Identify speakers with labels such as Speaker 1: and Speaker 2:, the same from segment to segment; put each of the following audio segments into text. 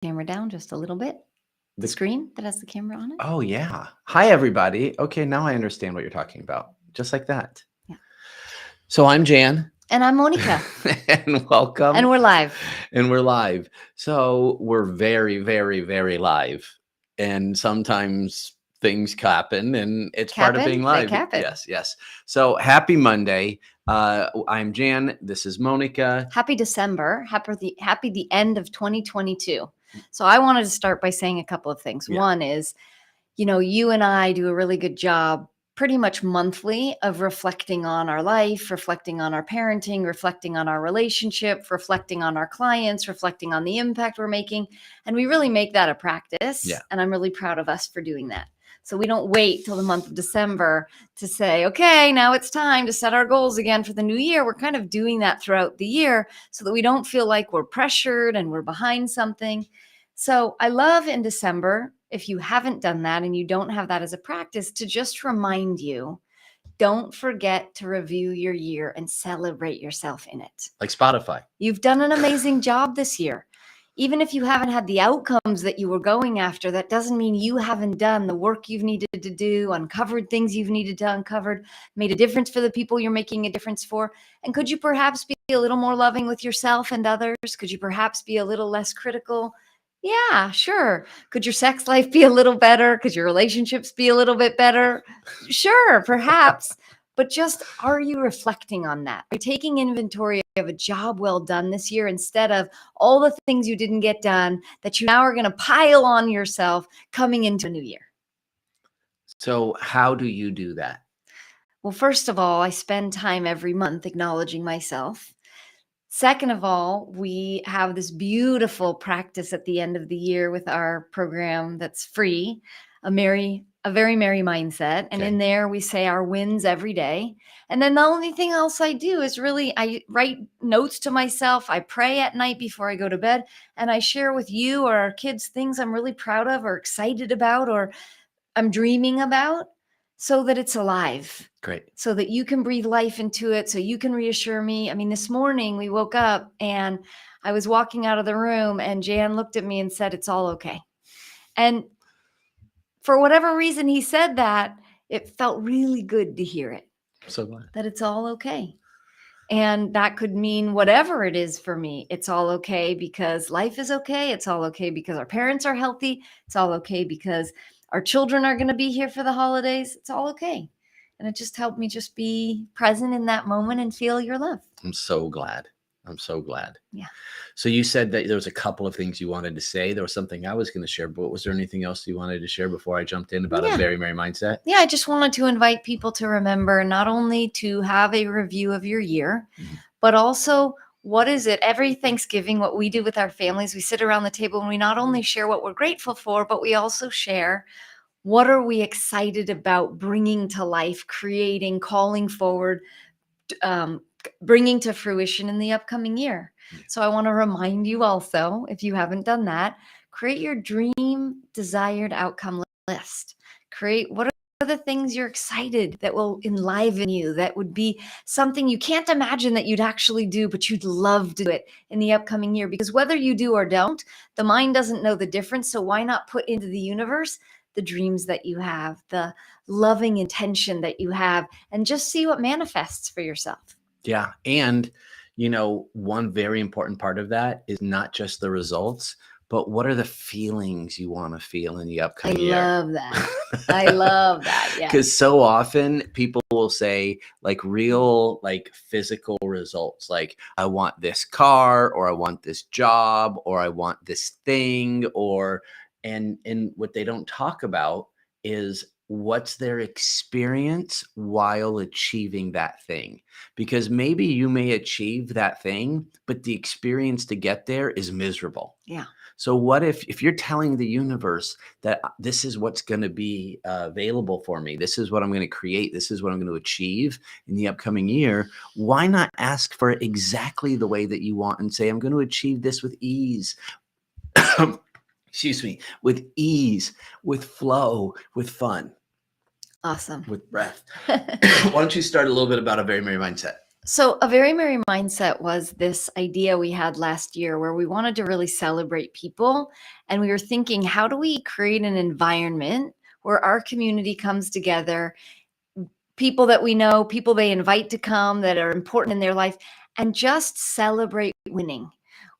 Speaker 1: Camera down just a little bit. The screen that has the camera on it.
Speaker 2: Oh, yeah. Hi, everybody. Okay, now I understand what you're talking about. Just like that.
Speaker 1: Yeah.
Speaker 2: So I'm Jan.
Speaker 1: And I'm Monika.
Speaker 2: And welcome.
Speaker 1: And we're live.
Speaker 2: And we're live. So we're very, very, very live. And sometimes things happen, and it's part of being live. Yes. So happy Monday. I'm Jan. This is Monika.
Speaker 1: Happy December. Happy the end of 2022. So I wanted to start by saying a couple of things.
Speaker 2: Yeah.
Speaker 1: One is, you and I do a really good job pretty much monthly of reflecting on our life, reflecting on our parenting, reflecting on our relationship, reflecting on our clients, reflecting on the impact we're making. And we really make that a practice.
Speaker 2: Yeah.
Speaker 1: And I'm really proud of us for doing that. So we don't wait till the month of December to say, okay, now it's time to set our goals again for the new year. We're kind of doing that throughout the year so that we don't feel like we're pressured and we're behind something. So I love in December, if you haven't done that and you don't have that as a practice, to just remind you, don't forget to review your year and celebrate yourself in it.
Speaker 2: Like Spotify.
Speaker 1: You've done an amazing job this year. Even if you haven't had the outcomes that you were going after, that doesn't mean you haven't done the work you've needed to do, uncovered things you've needed to uncover, made a difference for the people you're making a difference for. And could you perhaps be a little more loving with yourself and others? Could you perhaps be a little less critical? Yeah, sure. Could your sex life be a little better? Could your relationships be a little bit better? Sure, perhaps. But just, are you reflecting on that? Are you taking inventory of a job well done this year instead of all the things you didn't get done that you now are going to pile on yourself coming into a new year?
Speaker 2: So how do you do that?
Speaker 1: Well, first of all, I spend time every month acknowledging myself. Second of all, we have this beautiful practice at the end of the year with our program that's free, a very merry mindset. And in there, we say our wins every day. And then the only thing else I do is really, I write notes to myself. I pray at night before I go to bed, and I share with you or our kids things I'm really proud of or excited about or I'm dreaming about, so that it's alive.
Speaker 2: Great.
Speaker 1: So that you can breathe life into it, so you can reassure me. I mean, this morning we woke up and I was walking out of the room and Jan looked at me and said, "It's all okay." And for whatever reason he said that, it felt really good to hear it.
Speaker 2: So glad.
Speaker 1: That it's all okay. And that could mean whatever it is for me. It's all okay because life is okay. It's all okay because our parents are healthy. It's all okay because our children are going to be here for the holidays. It's all okay. And it just helped me just be present in that moment and feel your love.
Speaker 2: I'm so glad.
Speaker 1: Yeah.
Speaker 2: So you said that there was a couple of things you wanted to say. There was something I was going to share, but was there anything else you wanted to share before I jumped in about a very merry mindset?
Speaker 1: Yeah, I just wanted to invite people to remember not only to have a review of your year, but also what is it? Every Thanksgiving, what we do with our families, we sit around the table and we not only share what we're grateful for, but we also share what are we excited about bringing to life, creating, calling forward, bringing to fruition in the upcoming year. So I want to remind you also, if you haven't done that, create your dream desired outcome list. Create what are the things you're excited that will enliven you, that would be something you can't imagine that you'd actually do, but you'd love to do it in the upcoming year. Because whether you do or don't, the mind doesn't know the difference. So why not put into the universe the dreams that you have, the loving intention that you have, and just see what manifests for yourself.
Speaker 2: Yeah. And, one very important part of that is not just the results, but what are the feelings you want to feel in the upcoming year?
Speaker 1: I love that. I love that. Yeah.
Speaker 2: Because so often people will say like real, like physical results, like I want this car, or I want this job, or I want this thing, and what they don't talk about is what's their experience while achieving that thing. Because maybe you may achieve that thing, but the experience to get there is miserable.
Speaker 1: Yeah.
Speaker 2: So what if you're telling the universe that this is what's going to be available for me, this is what I'm going to create, this is what I'm going to achieve in the upcoming year, why not ask for it exactly the way that you want and say, I'm going to achieve this with ease. Excuse me, with ease, with flow, with fun.
Speaker 1: Awesome.
Speaker 2: With breath. Why don't you start a little bit about a very merry mindset?
Speaker 1: So, a very merry mindset was this idea we had last year where we wanted to really celebrate people. And we were thinking, how do we create an environment where our community comes together, people that we know, people they invite to come that are important in their life, and just celebrate winning.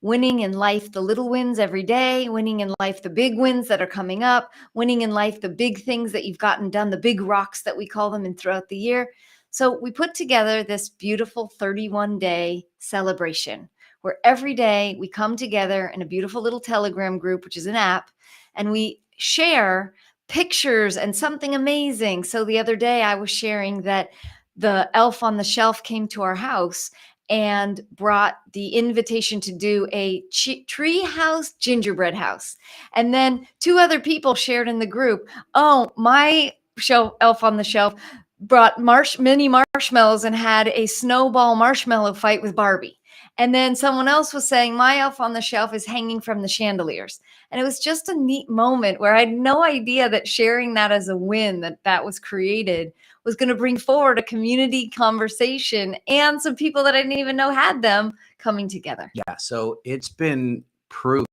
Speaker 1: Winning in life, the little wins every day, winning in life, the big wins that are coming up, winning in life, the big things that you've gotten done, the big rocks that we call them, and throughout the year. So we put together this beautiful 31-day celebration where every day we come together in a beautiful little Telegram group, which is an app, and we share pictures and something amazing. So the other day I was sharing that the elf on the shelf came to our house and brought the invitation to do a tree house gingerbread house. And then two other people shared in the group, oh, my elf on the shelf brought mini marshmallows and had a snowball marshmallow fight with Barbie. And then someone else was saying, my elf on the shelf is hanging from the chandeliers. And it was just a neat moment where I had no idea that sharing that as a win that was created was going to bring forward a community conversation and some people that I didn't even know had them coming together.
Speaker 2: Yeah. So it's been proven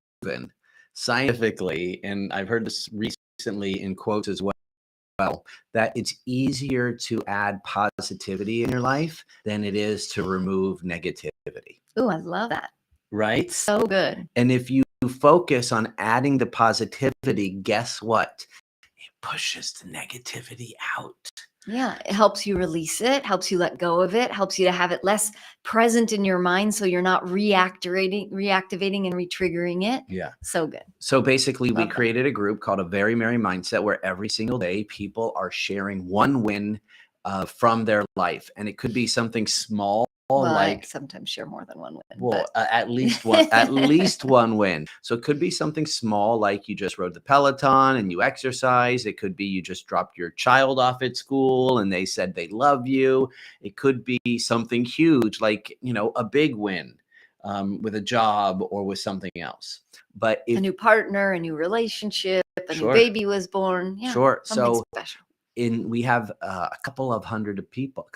Speaker 2: scientifically, and I've heard this recently in quotes as well, that it's easier to add positivity in your life than it is to remove negativity.
Speaker 1: Ooh, I love that.
Speaker 2: Right?
Speaker 1: So good.
Speaker 2: And if you focus on adding the positivity, guess what? It pushes the negativity out.
Speaker 1: Yeah, it helps you release it, helps you let go of it, helps you to have it less present in your mind so you're not reactivating and retriggering it.
Speaker 2: Yeah.
Speaker 1: So good.
Speaker 2: So basically, we
Speaker 1: Love that.
Speaker 2: created a group called A Very Merry Mindset where every single day people are sharing one win from their life. And it could be something small,
Speaker 1: Well, I
Speaker 2: like
Speaker 1: sometimes share more than one win.
Speaker 2: well,
Speaker 1: But
Speaker 2: at least one win. So it could be something small, like you just rode the Peloton and you exercise. It could be you just dropped your child off at school and they said they love you. It could be something huge, like, a big win with a job or with something else. But
Speaker 1: a new partner, a new relationship, a new
Speaker 2: Sure.
Speaker 1: baby was born. Yeah,
Speaker 2: Sure.
Speaker 1: something
Speaker 2: So
Speaker 1: special.
Speaker 2: we have a couple of hundred people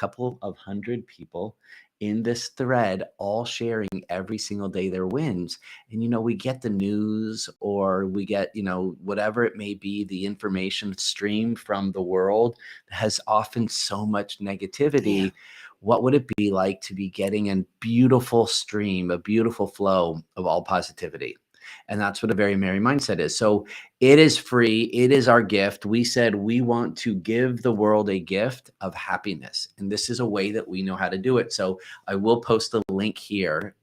Speaker 2: in this thread, all sharing every single day their wins. And we get the news, or we get whatever it may be, the information stream from the world that has often so much negativity.
Speaker 1: Yeah.
Speaker 2: What would it be like to be getting a beautiful stream, a beautiful flow of all positivity? And that's what A Very Merry Mindset is. So it is free. It is our gift. We said we want to give the world a gift of happiness. And this is a way that we know how to do it. So I will post a link here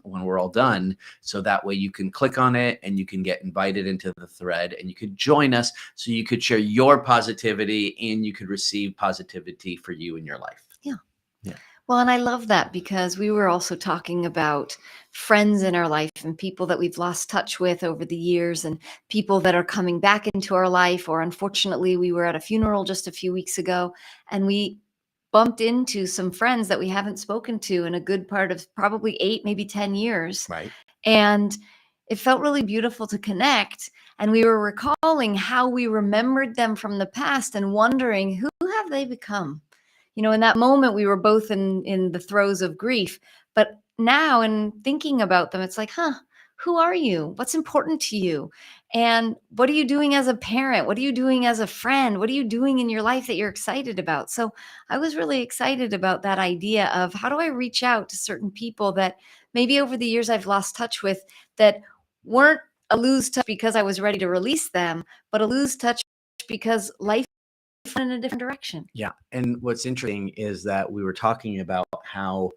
Speaker 2: when we're all done. So that way you can click on it and you can get invited into the thread and you could join us so you could share your positivity and you could receive positivity for you in your life.
Speaker 1: Yeah.
Speaker 2: Yeah.
Speaker 1: Well, and I love that because we were also talking about friends in our life and people that we've lost touch with over the years and people that are coming back into our life. Or unfortunately, we were at a funeral just a few weeks ago and we bumped into some friends that we haven't spoken to in a good part of probably 8, maybe 10 years.
Speaker 2: Right.
Speaker 1: And it felt really beautiful to connect. And we were recalling how we remembered them from the past and wondering, who have they become? In that moment, we were both in the throes of grief. But now, in thinking about them, it's like, who are you? What's important to you? And what are you doing as a parent? What are you doing as a friend? What are you doing in your life that you're excited about? So I was really excited about that idea of how do I reach out to certain people that maybe over the years I've lost touch with, that weren't a lose touch because I was ready to release them, but a lose touch because life went in a different direction.
Speaker 2: Yeah. And what's interesting is that we were talking about how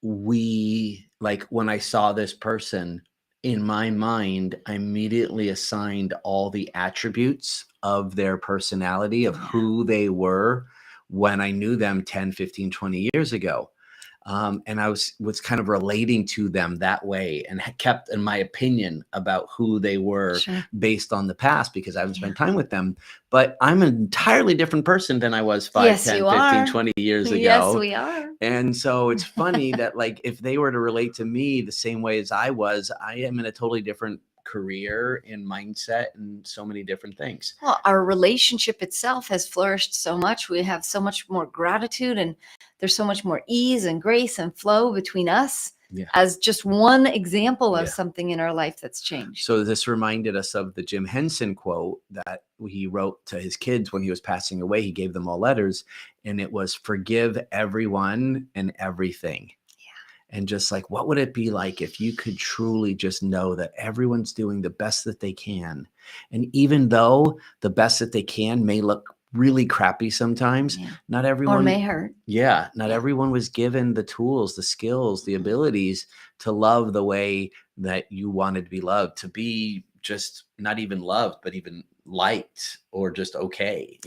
Speaker 2: when I saw this person, in my mind, I immediately assigned all the attributes of their personality, of
Speaker 1: Yeah.
Speaker 2: who they were when I knew them 10, 15, 20 years ago. And I was kind of relating to them that way and kept in my opinion about who they were
Speaker 1: Sure.
Speaker 2: based on the past because I haven't
Speaker 1: Yeah.
Speaker 2: spent time with them. But I'm an entirely different person than I was 5,
Speaker 1: Yes,
Speaker 2: 10,
Speaker 1: you
Speaker 2: 15,
Speaker 1: are.
Speaker 2: 20 years
Speaker 1: Yes,
Speaker 2: ago.
Speaker 1: we are.
Speaker 2: And so it's funny that, like, if they were to relate to me the same way as I was, I am in a totally different career and mindset and so many different things.
Speaker 1: Well, our relationship itself has flourished so much. We have so much more gratitude, and there's so much more ease and grace and flow between us,
Speaker 2: Yeah.
Speaker 1: as just one example of
Speaker 2: Yeah.
Speaker 1: something in our life that's changed.
Speaker 2: So this reminded us of the Jim Henson quote that he wrote to his kids when he was passing away. He gave them all letters, and it was forgive everyone and everything. And just like, what would it be like if you could truly just know that everyone's doing the best that they can? And even though the best that they can may look really crappy sometimes,
Speaker 1: Yeah.
Speaker 2: not
Speaker 1: Or
Speaker 2: everyone,
Speaker 1: may hurt.
Speaker 2: not
Speaker 1: Yeah.
Speaker 2: everyone was given the tools, the skills, the abilities to love the way that you wanted to be loved, to be just not even loved, but even liked or just okay,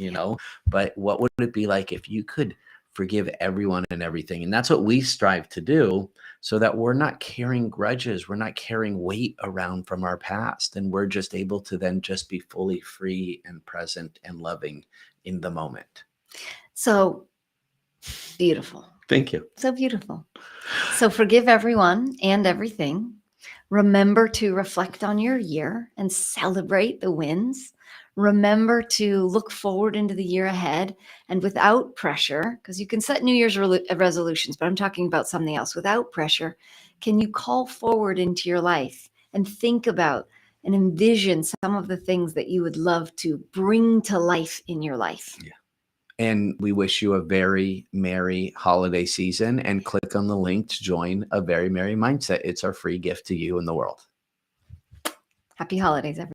Speaker 2: But what would it be like if you could forgive everyone and everything? And that's what we strive to do, so that we're not carrying grudges, we're not carrying weight around from our past, and we're just able to then just be fully free and present and loving in the moment.
Speaker 1: So beautiful.
Speaker 2: Thank you.
Speaker 1: So beautiful. So forgive everyone and everything. Remember to reflect on your year and celebrate the wins. Remember to look forward into the year ahead, and without pressure, because you can set New Year's resolutions, but I'm talking about something else. Without pressure, can you call forward into your life and think about and envision some of the things that you would love to bring to life in your life?
Speaker 2: Yeah. And we wish you a very merry holiday season, and click on the link to join A Very Merry Mindset. It's our free gift to you and the world.
Speaker 1: Happy holidays, everyone.